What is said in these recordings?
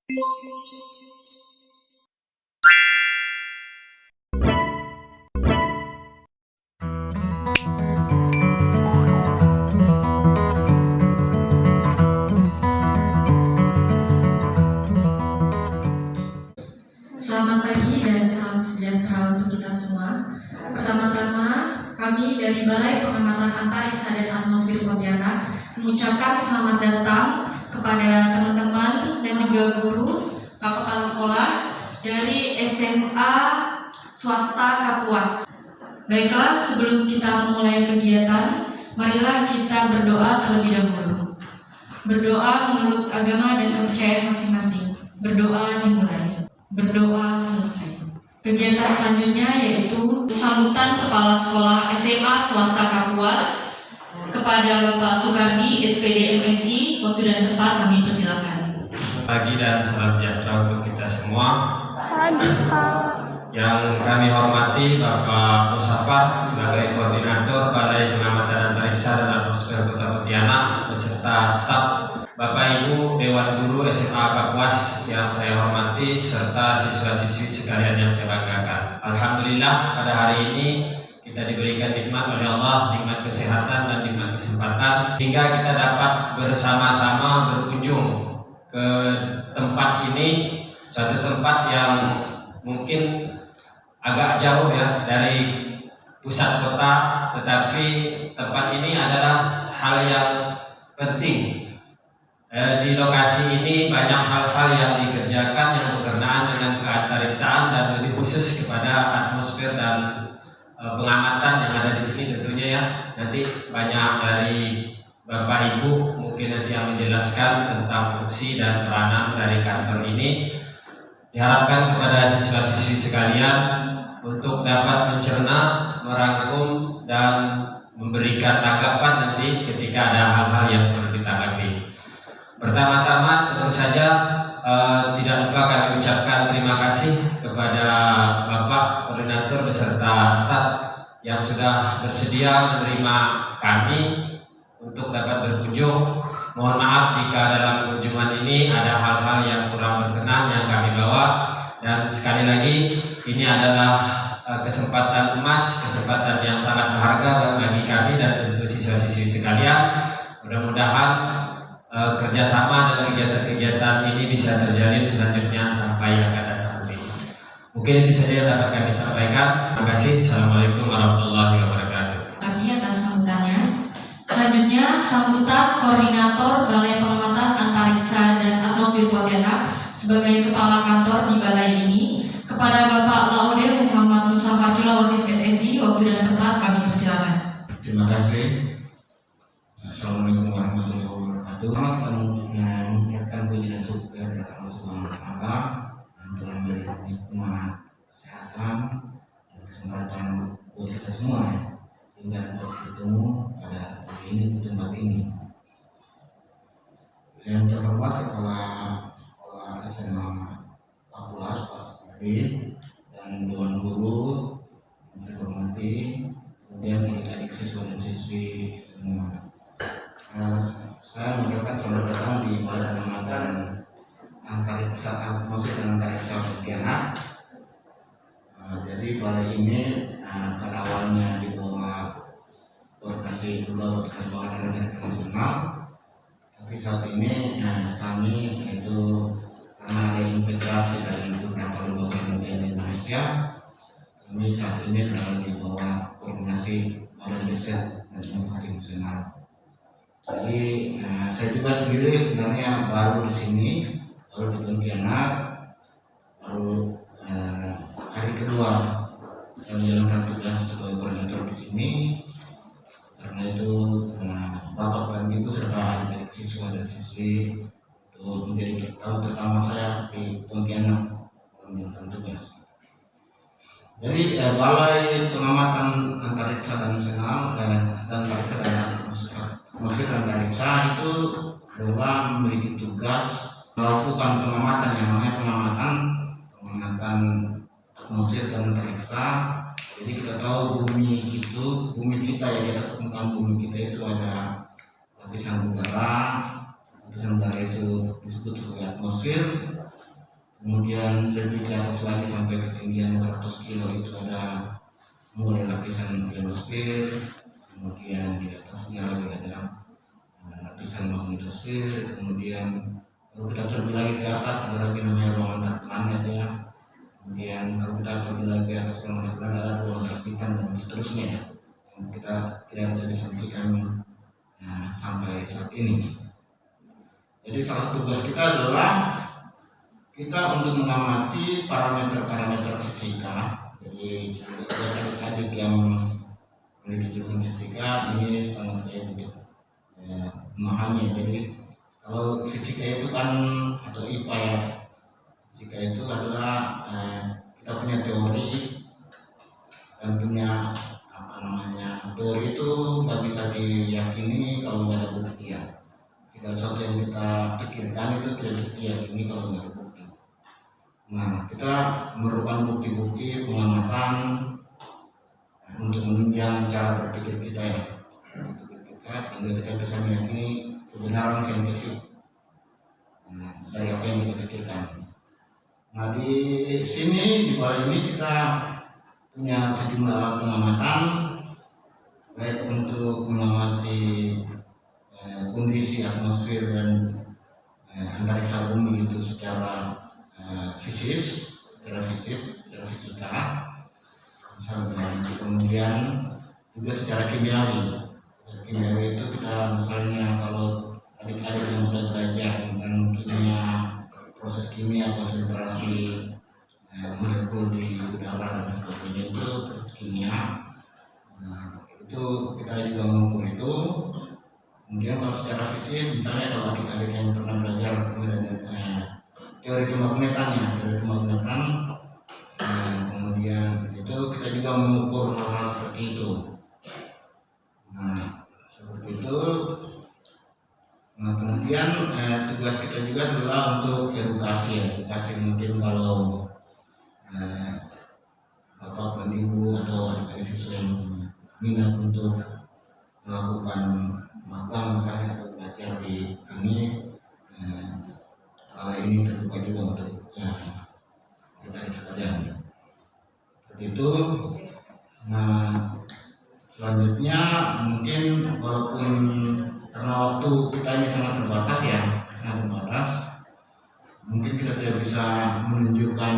Selamat pagi dan salam sejahtera untuk kita semua. Pertama-tama, kami dari Balai Pengamatan Antariksa dan Atmosfer Pontianak mengucapkan selamat datang kepada teman-teman dan juga guru, Pak Kepala Sekolah dari SMA Swasta Kapuas. Baiklah, sebelum kita memulai kegiatan, marilah kita berdoa terlebih dahulu. Berdoa menurut agama dan kepercayaan masing-masing. Berdoa dimulai. Berdoa selesai. Kegiatan selanjutnya yaitu sambutan Kepala Sekolah SMA Swasta Kapuas kepada Bapak Soekardi, SPD MSI. Waktu dan tempat kami persilakan. Pagi dan salam sejahtera untuk kita semua. Yang kami hormati Bapak Musafar sebagai Koordinator Balai Pengamatan Antariksa dan Atmosfer Kota Pontianak beserta staf, Bapak Ibu Dewan Guru SMA Kapuas yang saya hormati, serta siswa-siswi sekalian yang saya banggakan. Alhamdulillah pada hari ini kita diberikan nikmat oleh Allah, nikmat kesehatan dan nikmat kesempatan, sehingga kita dapat bersama-sama berkunjung ke tempat ini, suatu tempat yang mungkin agak jauh ya dari pusat kota, tetapi tempat ini adalah hal yang penting. Di lokasi ini banyak hal-hal yang dikerjakan yang berkenaan dengan keantariksaan dan lebih khusus kepada atmosfer dan pengamatan yang ada di sini tentunya ya. Nanti banyak dari Bapak Ibu mungkin nanti yang menjelaskan tentang fungsi dan peranan dari kantor ini. Diharapkan kepada siswa-siswi sekalian untuk dapat mencerna, merangkum dan memberikan tanggapan nanti ketika ada hal-hal yang perlu ditanggapi. Pertama-tama tentu saja tidak lupa kami ucapkan terima kasih kepada Bapak Koordinator beserta staf yang sudah bersedia menerima kami untuk dapat berkunjung. Mohon maaf jika dalam kunjungan ini ada hal-hal yang kurang berkenan yang kami bawa, dan sekali lagi ini adalah kesempatan emas, kesempatan yang sangat berharga bagi kami dan tentu siswa-siswi sekalian. Mudah-mudahan kerjasama dan kegiatan-kegiatan ini bisa terjalin selanjutnya sampai yang akan datang. Mungkin itu saja yang dapat kami sampaikan. Terima kasih. Assalamualaikum warahmatullahi wabarakatuh. Terima kasih atas sambutannya. Selanjutnya sambutan Koordinator Balai Pengamatan Antariksa dan Atmosfer Pontianak sebagai Kepala Kantor di balai ini kepada Bapak Laude Muhammad Musafar Wasit SSI. Waktu dan tempat kami persilakan. Terima kasih. Assalamualaikum warahmatullahi wabarakatuh. Selamat mengucapkan puji dan syukur kepada Allah Subhanahu wa Ta'ala yang telah memberi nikmat kesehatan dan kesempatan buat kita semua ya, hingga dapat bertemu pada hari ini di tempat ini. Yang terhormat Kepala Sekolah SMA Kapuas Pak Adin dan Dewan Guru yang saya hormati, kemudian adik-adik siswa dan siswi semua. Saya mengucapkan selamat datang di Balai Pengamatan Antariksa Atmosfer dan Antariksa Pontianak. Jadi balai ini pada awalnya di bawah koordinasi Pegawai Kebawahan Nasional, tapi saat ini kami itu karena ada integrasi dari beberapa lembaga pendidikan di Indonesia, kami saat ini berada di bawah koordinasi Badan Riset dan Inovasi Nasional. Jadi saya juga sendiri sebenarnya baru di sini, baru di Pontianak, baru hari kedua saya menjalankan tugas sebagai koordinator di sini. Karena itu Bapak dan Ibu serta adik siswa dan siswi untuk menjadi tahun pertama saya di Pontianak menjalankan tugas. Jadi Balai Pengamatan Antariksa dan Nasional dan Antariksa dan Atmosfer Antariksa itu adalah memiliki tugas melakukan pengamatan yang namanya pengamatan atmosfer dan antariksa. Jadi kita tahu bumi kita ya, di atas permukaan bumi kita itu ada lapisan udara itu disebut sebagai atmosfer, Kemudian lebih ke atas lagi sampai ketinggian 100 kilo itu ada mulai lapisan ionosfer, kemudian di atasnya lagi ada lapisan magnetosfer, kemudian kalau kita terbit lagi ke atas ada lagi namanya ruangan dark planet ya. Kemudian kalau kita terbit lagi ke atas ruangan dark planet ada ruangan dark bintang dan seterusnya ya. Yang kita tidak bisa disampaikan sampai saat ini. Jadi salah satu tugas kita adalah kita untuk mengamati parameter-parameter fisika. Jadi adik-adik yang memiliki jurusan fisika ini sangat saya memahami. Jadi kalau fisika itu kan atau IPA ya, fisika itu adalah kita punya teori dan punya teori itu nggak bisa diyakini kalau nggak ada bukti ya. Segala sesuatu yang kita pikirkan itu tidak bisa diyakini kalau nggak ada bukti. Nah, kita memerlukan bukti-bukti pengamatan untuk menunjang cara berpikir kita ya. Sehingga kita bisa meyakini kebenaran saintifik dari apa yang kita pikirkan. Nah, di sini di bawah ini kita punya sejumlah alat pengamatan, baik untuk mengamati kondisi atmosfer dan antariksa bumi itu secara secara fisika, misalnya. Kemudian juga secara kimiawi. Kimiawi itu kita misalnya kalau adik-adik yang sudah belajar tentang kimia, proses kimia, konsentrasi molekul di udara dan sebagainya, itu proses kimia. Itu kita juga mengukur itu. Kemudian kalau secara fisik, misalnya kalau adik-adik yang pernah belajar teori kemagnetan, kemudian itu kita juga mengukur hal-hal seperti itu. Nah, seperti itu. Nah, kemudian tugas kita juga adalah untuk edukasi. Mungkin kalau bapak dan ibu atau adik-adik siswa yang minat untuk melakukan magang atau belajar di sini, ini terbuka juga untuk adik-adik sekalian. Seperti itu. Nah, selanjutnya mungkin walaupun karena waktu kita ini sangat terbatas ya, mungkin kita tidak bisa menunjukkan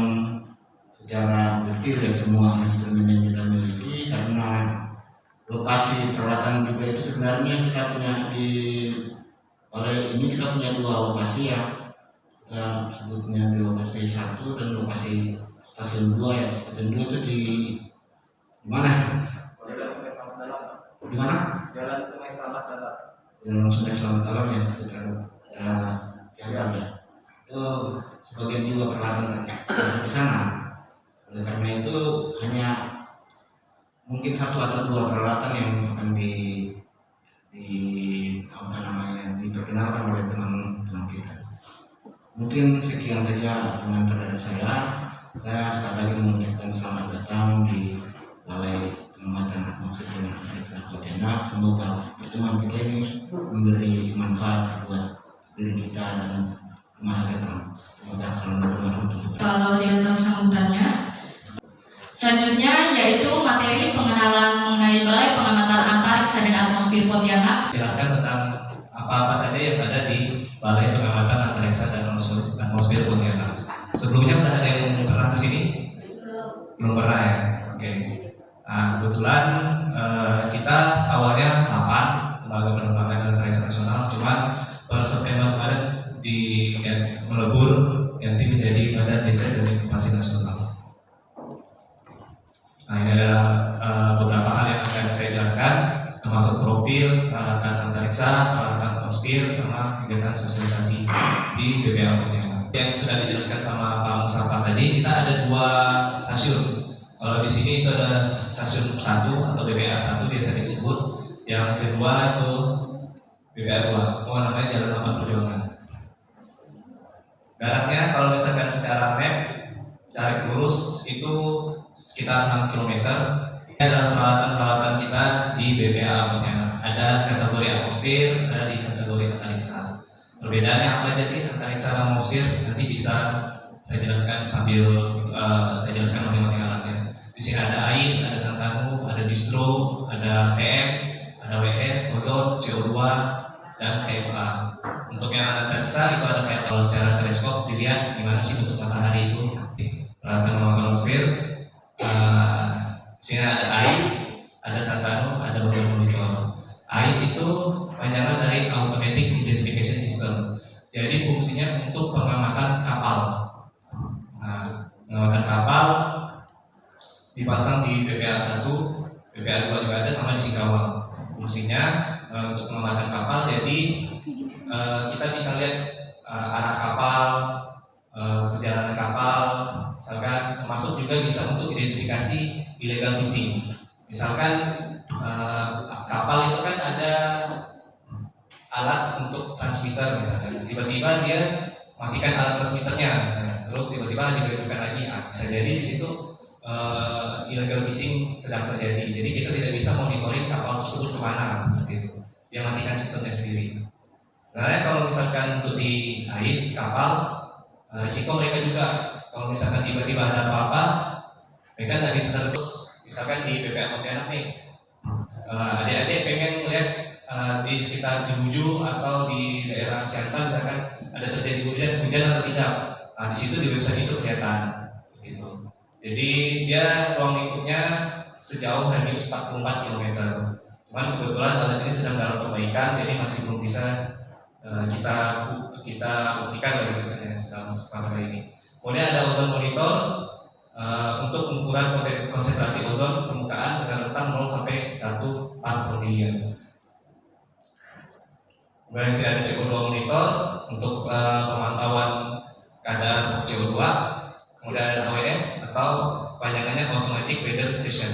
secara detail ya semua instrumen yang kita miliki, karena lokasi peralatan juga itu sebenarnya kita punya di balai ini, kita punya dua lokasi ya, kita sebutnya di lokasi 1 dan lokasi stasiun 2 ya. Stasiun 2 itu di mana? Di mana? Jalan Sungai Selamat Dalam yang sekitar yang ada. Itu sebagian juga peralatan di sana. Oleh karena itu hanya mungkin 1 atau 2 peralatan yang akan diperkenalkan oleh teman-teman kita. Mungkin sekian saja komentar dari saya. Saya sekali lagi mengucapkan selamat datang di Balai Pengamatan Atmosfer dan Antariksa Pontianak. Semoga pertemuan kita ini memberi manfaat buat diri kita dan masa depan. Assalamualaikum warahmatullahi wabarakatuh. Kalau di atas sambutannya, selanjutnya yaitu materi pengenalan mengenai Balai Pengamatan Antariksa dan Atmosfer Pontianak. Jelaskan tentang apa-apa saja yang ada di Balai Pengamatan Antariksa dan Atmosfer Pontianak. Sebelumnya pernah ada yang pernah ke sini? Belum pernah ya? Oke. Nah, kebetulan kita awalnya 8 lembaga penerbangan antariksa nasional, cuman per September kemarin melebur ganti menjadi Badan Desain dan Inovasi Nasional. Nah, ini adalah beberapa hal yang akan saya jelaskan, termasuk profil peralatan antariksa, peralatan atmosfer, sama kegiatan sosialisasi di BPA Pontianak. Yang sudah dijelaskan sama Pak Mustafa tadi, kita ada 2 stasiun. Kalau di sini itu ada stasiun 1 atau BPA 1 biasanya disebut, yang kedua itu BPA 2, namanya Jalan Aman Perjuangan. Jaraknya kalau misalkan secara map cari lurus itu sekitar 6 km. Ini adalah peralatan-peralatan kita di BPA Pontianak. Ada kategori atmosfer, ada di kategori antariksa. Perbedaannya apa aja sih antariksa dan atmosfer? Nanti bisa Saya jelaskan sambil saya jelaskan masing-masing alatnya. Di sini ada AIS, ada Santanu, ada distro, ada PM, ada WS, ozon, CO2, dan KFA. Untuk yang analisa itu ada kayak kalau secara teleskop dilihat gimana sih bentuk matahari itu. Peralatan atmosfer. Di sini ada AIS, ada Santanu, ada ozon monitor. AIS itu panjangan dari Automatic Identification System. Jadi fungsinya untuk pengamatan kapal. Nah, pengamatan kapal dipasang di BPA 1, BPA 2 juga ada, sama di Singkawang. Fungsinya untuk pengamatan kapal, jadi kita bisa lihat arah kapal, perjalanan kapal, misalkan termasuk juga bisa untuk identifikasi illegal fishing. Misalkan kapal itu kan ada alat untuk transmitter misalkan, tiba-tiba dia matikan alat transmitternya misalnya, terus tiba-tiba dihidupkan lagi, bisa jadi di situ illegal fishing sedang terjadi. Jadi kita tidak bisa monitoring kapal tersebut kemana seperti itu. Dia matikan sistemnya sendiri. Karena kalau misalkan untuk di AIS kapal, risiko mereka juga kalau misalkan tiba-tiba ada apa-apa, mereka nggak bisa terus. Misalkan di BPA Pontianak nih, adik-adik pengen melihat di sekitar Juju atau di daerah Siantar misalkan ada terjadi hujan atau tidak. Nah, di situ di website itu kelihatan gitu. Jadi dia ruang lingkupnya sejauh radius 44 km. Cuman kebetulan alat ini sedang dalam perbaikan, jadi masih belum bisa kita buktikan lagi dalam kesempatan kali ini. Kemudian ada ozon monitor untuk pengukuran konsentrasi ozon permukaan dengan rentang 0 sampai 1 part per million. Kemudian di sini ada CO2 monitor untuk pemantauan keadaan CO2. Kemudian ada AWS atau panjangannya Automatic Weather Station.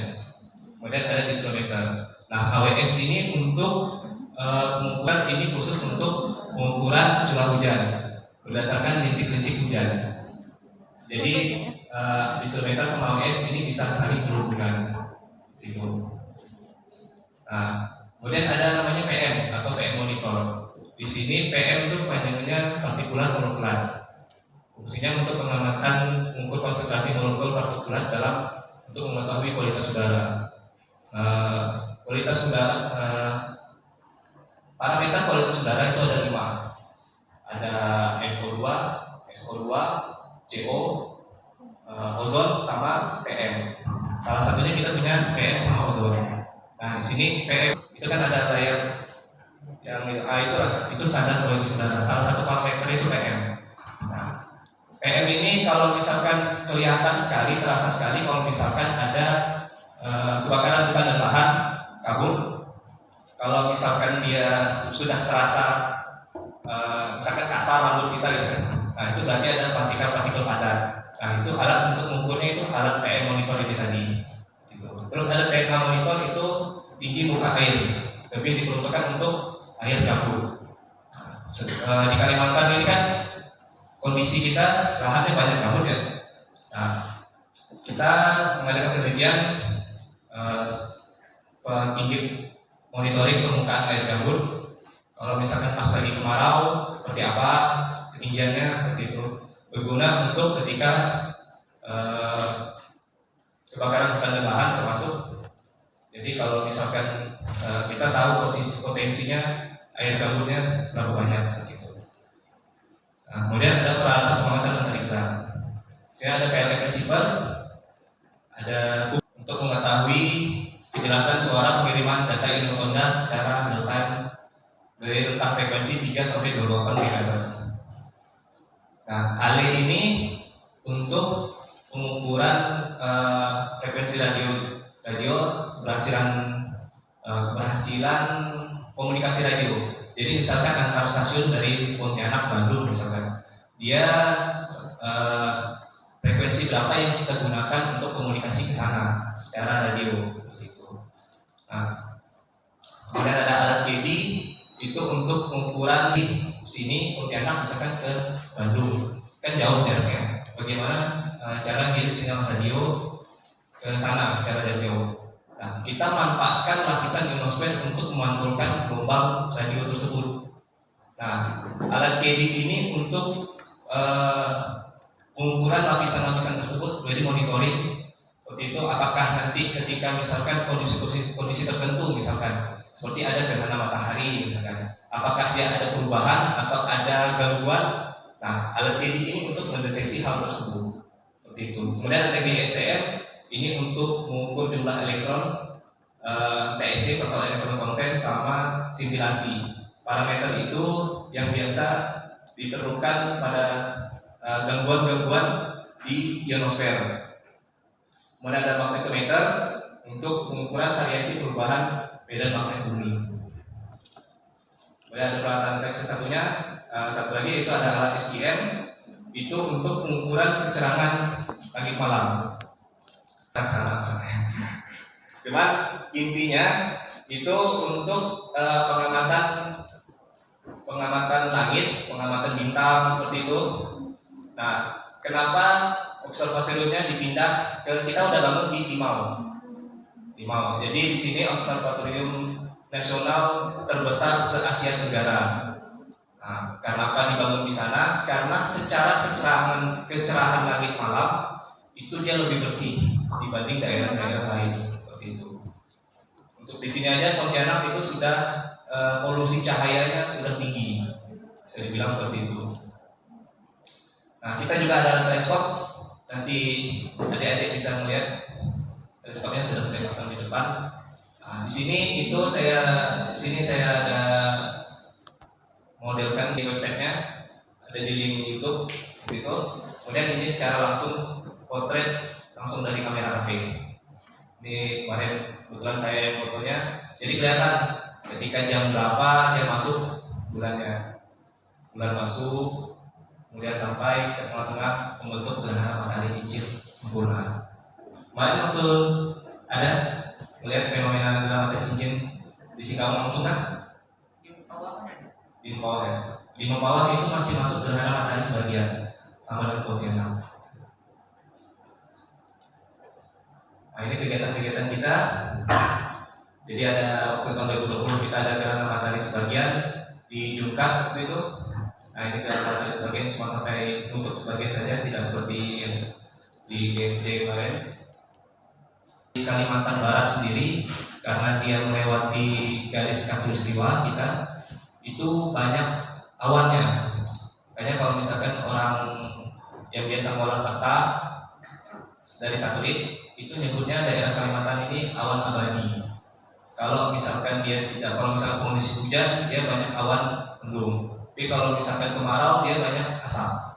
Kemudian ada dislometer. Nah, AWS ini untuk pengukuran, ini khusus untuk pengukuran curah hujan berdasarkan lintik-lintik hujan. Jadi dislometer sama AWS ini bisa saling berhubungan. Gitu. Nah, kemudian ada namanya PM atau PM monitor. Di sini PM itu panjangannya partikulat molekular. Fungsinya untuk pengamatan mengukur konsentrasi molekul partikulat dalam untuk mengetahui kualitas udara. Kualitas udara, parameter kualitas udara itu ada 5. Ada NO2, SO2, CO, ozon sama PM. Salah satunya kita punya PM sama ozon. Nah, di sini PM itu kan ada layar yang itu standar kualitas udara. Salah satu parameter itu PM. Nah, PM ini kalau misalkan kelihatan sekali, terasa sekali kalau misalkan ada kebakaran hutan dan lahan, kabut. Kalau misalkan dia sudah terasa misalkan kasar rambut kita gitu kan. Nah, itu berarti ada partikel-partikel padat. Nah, itu alat untuk mengukurnya itu alat PM monitor ini tadi. Gitu. Terus ada PMA monitor itu tinggi muka air, lebih diperuntukkan untuk air gambut. Di Kalimantan ini kan kondisi kita lahannya banyak gambut ya. Nah, kita mengadakan penelitian tinggi monitoring permukaan air gambut. Kalau misalkan pas lagi kemarau seperti apa ketinggiannya, seperti itu berguna untuk ketika kebakaran hutan dan lahan termasuk. Jadi kalau misalkan kita tahu posisi potensinya air gambutnya berapa banyak seperti itu. Nah, kemudian ada peralatan pengamatan antariksa. Sini ada PLF receiver, ada untuk mengetahui kejelasan suara pengiriman data infrasonda secara real time dari rentang frekuensi 3 sampai 28 MHz. Nah, ALE ini untuk pengukuran frekuensi radio keberhasilan komunikasi radio. Jadi misalkan antar stasiun dari Pontianak Bandung misalkan, dia frekuensi berapa yang kita gunakan untuk komunikasi ke sana secara radio gitu. Nah, kemudian ada alat GD itu untuk pengukuran di sini Pontianak misalkan ke Bandung, kan jauh jaraknya. Bagaimana cara ngirim sinyal radio ke sana secara radio. Nah, kita manfaatkan lapisan ionosfer untuk memantulkan gelombang radio tersebut. Nah, alat GD ini untuk pengukuran lapisan-lapisan tersebut, jadi monitoring seperti itu. Apakah nanti ketika misalkan kondisi tertentu, misalkan seperti ada gerhana matahari misalkan, apakah dia ada perubahan atau ada gangguan. Nah, alat TD ini untuk mendeteksi hal tersebut seperti itu. Kemudian ada GSTF ini untuk mengukur jumlah elektron, TSC total elektron konten, sama sintilasi. Parameter itu yang biasa diperlukan pada gangguan-gangguan di ionosfer. Kemudian ada magnetometer untuk pengukuran variasi perubahan medan magnet bumi. Kemudian ada peralatan teknis satunya, satu lagi itu ada alat SGM, itu untuk pengukuran kecerangan langit malam. Cuman intinya itu untuk pengamatan langit, pengamatan bintang seperti itu. Nah, kenapa observatoriumnya dipindah ke, kita udah bangun di Timau. Jadi di sini observatorium nasional terbesar se-Asia Tenggara. Nah, kenapa dibangun di sana? Karena secara kecerahan langit malam itu dia lebih bersih dibanding daerah-daerah lain seperti itu. Untuk di sini aja Pontianak itu sudah polusi cahayanya sudah tinggi, bisa dibilang seperti itu. Nah, kita juga ada teleskop, nanti adik-adik bisa melihat teleskopnya sudah saya pasang di depan. Nah, di sini saya ada modelkan di websitenya, ada di link YouTube gitu. Kemudian ini secara langsung potret langsung dari kamera HP. Ini kemarin kebetulan saya yang fotonya, jadi kelihatan ketika jam berapa dia masuk bulannya. Bulan masuk, kemudian sampai ke tengah-tengah membentuk gerhana matahari cincin sempurna. Kemarin waktu ada melihat fenomena gerhana matahari cincin di Singkawang langsung kan? Di Mempawah ya. Di Mempawah itu masih masuk gerhana matahari sebagian, sama dengan Pontianak. Nah, ini kegiatan-kegiatan kita. Jadi ada waktu tahun 2020 kita ada gerhana matahari sebagian di Jungkat waktu itu. Nah, ini gerhana matahari sebagian cuma sampai untuk sebagian saja, tidak seperti yang di GMC kemarin. Di Kalimantan Barat sendiri, karena dia melewati garis khatulistiwa kita, itu banyak awannya. Makanya kalau misalkan orang yang biasa ngolah data dari satelit itu nyebutnya daerah Kalimantan ini awan abadi. Kalau misalkan kondisi hujan dia banyak awan mendung. Tapi kalau misalkan kemarau dia banyak asap.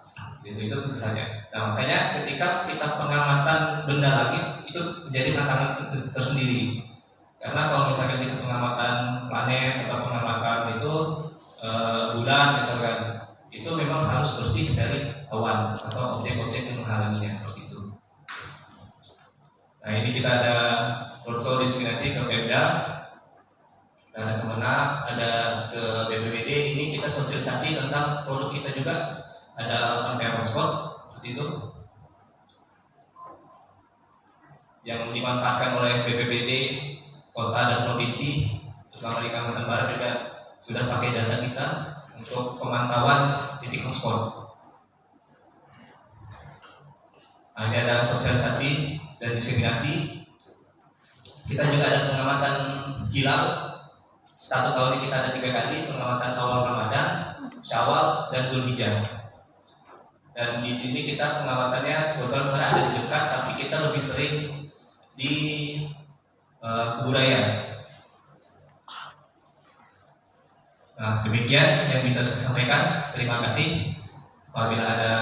Itu saja. Nah, makanya ketika kita pengamatan benda langit itu menjadi tantangan tersendiri. Karena kalau misalkan kita pengamatan planet atau pengamatan itu bulan misalkan, itu memang harus bersih dari awan atau objek-objek yang menghalanginya seperti itu. Nah, ini kita ada roadshow diseminasi ke Pemda, kita ada Kemenak, ada ke BPBD. Ini kita sosialisasi tentang produk kita juga, ada ampere hotspot seperti itu yang dimanfaatkan oleh BPBD kota dan provinsi, terutama di Kalimantan Barat juga sudah pakai data kita untuk pemantauan titik hotspot. Nah, ini ada sosialisasi dan diseminasi. Kita juga ada pengamatan hilal. 1 tahun ini kita ada 3 kali pengamatan awal Ramadan, Syawal, dan Zulhijjah. Dan di sini kita pengamatannya kebetulan ada di dekat, tapi kita lebih sering di Keburaya. Nah, demikian yang bisa saya sampaikan. Terima kasih. Apabila ada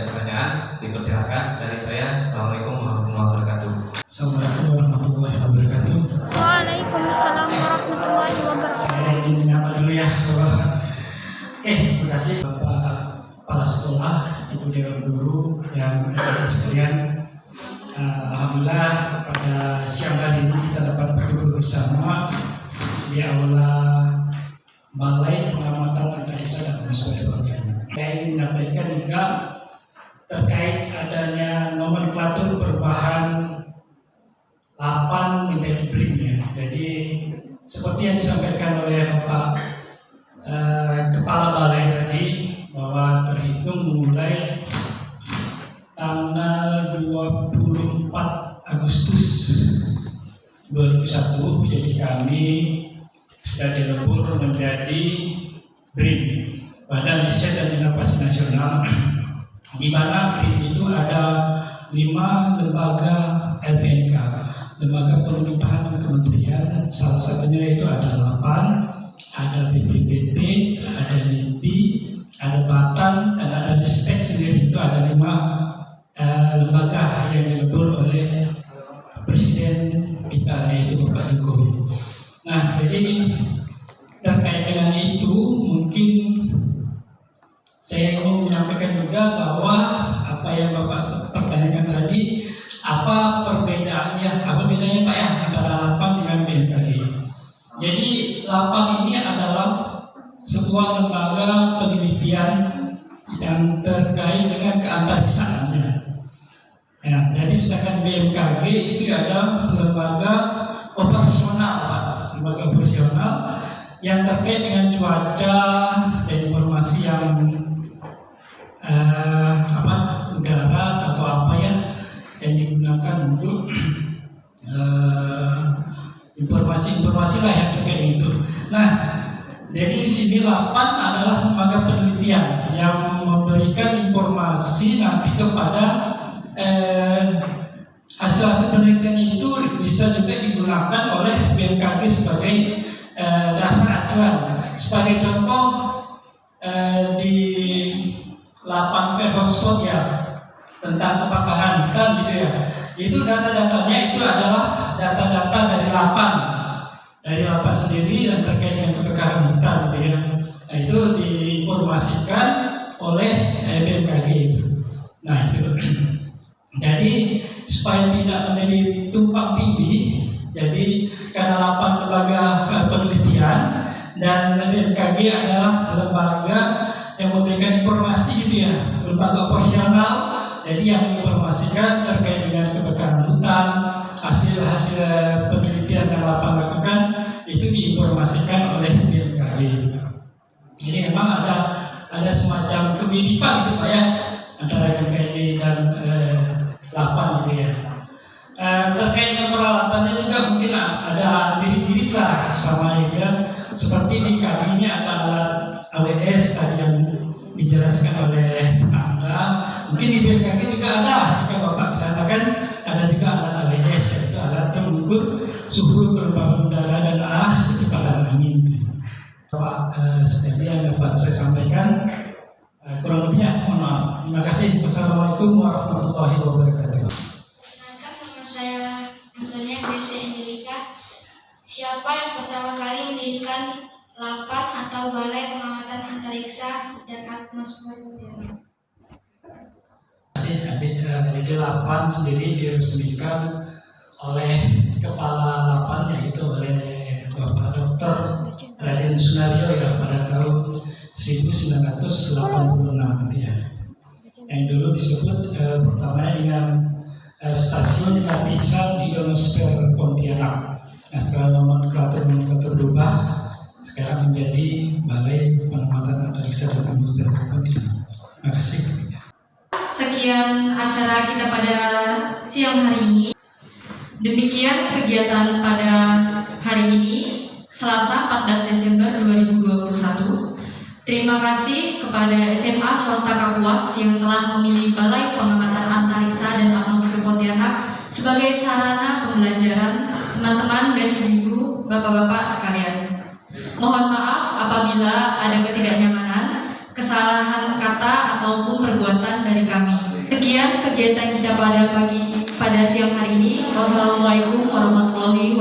pertanyaan, dipersilakan dari saya. Assalamualaikum warahmatullahi wabarakatuh. Assalamualaikum warahmatullahi wabarakatuh. Waalaikumsalam warahmatullahi wabarakatuh. Saya izin menyapa dulu ya. Terima kasih Bapak Kepala Sekolah, Ibu Dewan Guru, dan adik-adik sekalian. Alhamdulillah pada siang hari ini kita dapat berdua bersama di aula Balai Pengamatan Antariksa dan Atmosfer Pontianak. Saya ingin menyampaikan juga terkait adanya nomenklatur perubahan 8 menjadi BRIN-nya. Jadi seperti yang disampaikan oleh Bapak Kepala Balai tadi, bahwa terhitung mulai tanggal 24 Agustus 2001. Jadi kami sudah dilebur menjadi BRIN, Badan Riset dan Inovasi Nasional, di mana BRIN itu ada 5 lembaga LPNK, lembaga pemerintahan kementerian. Salah satunya itu ada LAPAN, ada BPPT, ada LIPI, ada Batan, dan ada Ristek sendiri. Itu ada 5 lembaga yang dilebur oleh Presiden kita, yaitu Bapak Jokowi. Nah, jadi terkait dengan itu mungkin saya ingin menyampaikan juga bahwa apa yang Bapak pertanyakan tadi, apa perbedaannya, apa bedanya Pak ya antara LAPAN dengan BMKG. Jadi LAPAN ini adalah sebuah lembaga penelitian yang terkait dengan keantariksaannya. Ya, jadi sedangkan BMKG itu adalah lembaga operasional, Pak, lembaga operasional yang terkait dengan cuaca dan informasi yang udara atau apa ya yang digunakan untuk informasi lah yang terkait itu. Nah, jadi di sini LAPAN adalah lembaga penelitian yang memberikan informasi nanti kepada hasil penelitian itu bisa juga digunakan oleh BMKG sebagai dasar acuan. Sebagai contoh di LAPAN Verhofstadt ya tentang kebakaran hutan gitu ya. Itu data-datanya itu adalah data-data dari LAPAN sendiri dan terkait dengan kebakaran hutan gitu ya. Nah, itu diinformasikan oleh BMKG. Nah, itu. Jadi supaya tidak menjadi tumpang tindih, jadi karena LAPAN lembaga penelitian dan BMKG adalah lembaga yang memberikan informasi gitu ya, lembaga operasional, jadi yang menginformasikan terkait dengan kebakaran hutan, hasil-hasil penelitian yang LAPAN lakukan itu diinformasikan oleh BMKG. Jadi memang ada semacam kemiripan gitu Pak ya antara BMKG dan LAPAN gitu ya. Terkait dengan peralatannya juga mungkin ada mirip-mirip lah sama ya. Seperti di kami ini ada alat AWS tadi yang dijelaskan oleh Angga. Mungkin di BMKG juga ada. Jika Bapak kesana ada juga alat AWS, yaitu alat mengukur suhu kelembaban udara dan arah kecepatan angin. Pak, seperti yang dapat saya sampaikan. Kurang lebihnya, mohon maaf. Terima kasih. Wassalamualaikum warahmatullahi wabarakatuh. Nama saya Antonia Gracia Angelika. Siapa yang pertama kali mendirikan LAPAN atau Balai Pengamatan Antariksa dan Atmosfer Udara? Jadi LAPAN sendiri diresmikan oleh Kepala LAPAN, yaitu oleh Bapak Dr. Raden Sunario ya pada tahun 1986 ya. Yang dulu disebut pertamanya dengan Stasiun Lapisan Ionosfer Pontianak. Nah, setelah nomenklatur berubah, sekarang menjadi Balai Pengamatan Antariksa dan Atmosfer Pontianak. Terima kasih. Sekian acara kita pada siang hari ini. Demikian kegiatan pada hari ini, Selasa 14 Desember 2021. Terima kasih kepada SMA Swasta Kapuas yang telah memilih Balai Pengamatan Antariksa dan Atmosfer Pontianak sebagai sarana pembelajaran teman-teman dan ibu-ibu, bapak-bapak sekalian. Mohon maaf apabila ada ketidaknyamanan, kesalahan kata ataupun perbuatan dari kami. Sekian kegiatan kita pada siang hari ini. Wassalamualaikum warahmatullahi wabarakatuh.